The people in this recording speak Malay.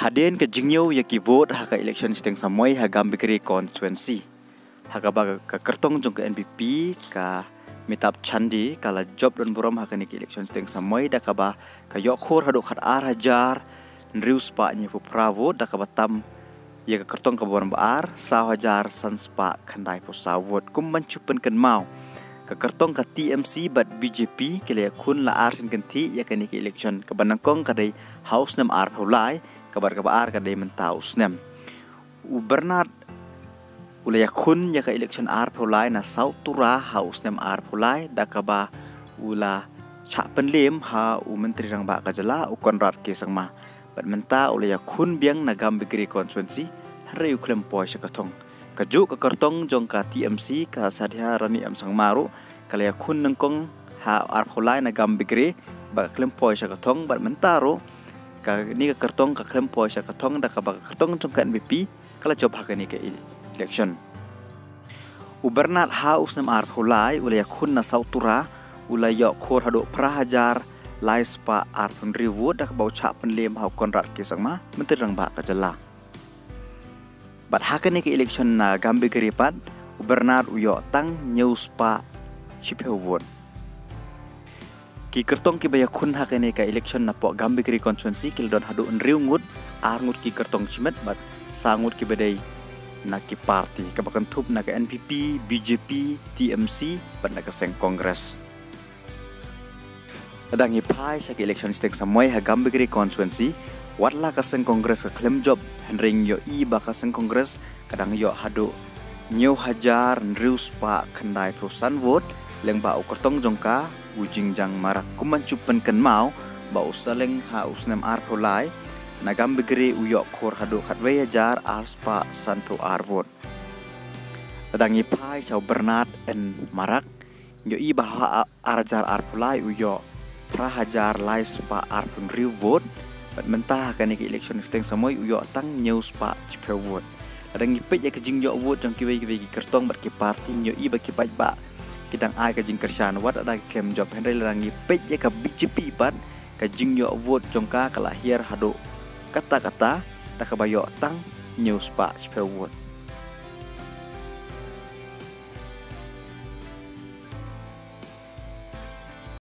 Haden ke jingyo ya ki vote ha ka election steng samoi ha Gambigri constituency. Ha ka ba ka kertong jong ke NPP ka mitap chandi kala job dan buram ha ka ni election steng samoi da ka ba ka yok khor ha do khat ar hajar nrius pa ni pu pravo da ka ba tam ya ka kertong ka bon bar sa hajar sans pa khandai po sa vote kum man chupen kan mau ka kertong ka TMC bat BJP kele kun la ar sin ganti ya ka ni election ka banangkong ka dai house nam ar pholai kabar-kabar kadai mentaus nem Bernard ulaya kun ya ka election ar pholai na sautura house nem ar pholai da kaba ula cha penlem ha menteri rang ba kajala u Konrad ke sangma bat menta ulaya kun biang na Gambigri constituency hari uklem poi syakatong kaju ka kartong jong ka TMC ka sadha rani am sangmaru kalaya kun nengkong ha ar pholai na Gambigri ba klem poi syakatong bat mentaro ka ni ka kertong ka klem poi sa kertong da ka ba kertong jong ka NPP kala job ha ka ni ka election Bernard house nam ar pholai ulaya kun na sautura ulaya khor hado prahajar laispa ar penriwu da ka bau cha penlem ha Konrad ke sangma menteri rang ba ka jala bat ha ka ni ka election na Gambigri pat Bernard uyo tang news pa chipewon ki kertong ki baya kun ha kene ka election na po Gambigri constituency kil don hadu nriu ngut ar ngut ki kertong chimet bat sangut ki bedai na ki party ka bakan thup na ka NPP BJP TMC bat na ka seng kongres adang ipai sa ki election steng samoi ha Gambigri constituency watla ka seng kongres ka claim job henring yo I ba ka seng kongres kadang yo hadu new hajar nriu spa khandai prosan vote leng ba u kertong jongka ujing jang marak kuman chupen kan mau ba usaleng ha usnem ar pholai na Gambigri uyok khor hadu khatwe jar arspa santo arvot adangi pai chau Bernard en marak yo I bah arjar ar pholai uyo prahajar laispa ar pun rivot bat mentah kan ki election steng samoi uyo tang news pa chpe vote adangi pej ya kejing yo vote jang kiwe ki kertong bat ki party yo I ba ki paj ba kitang ai ka jing kersan wat ada claim job henry langi pej ya ka BJP pat ka jing yo vote jongka kala hier hado kata-kata tak bayo tang news pa chpe vote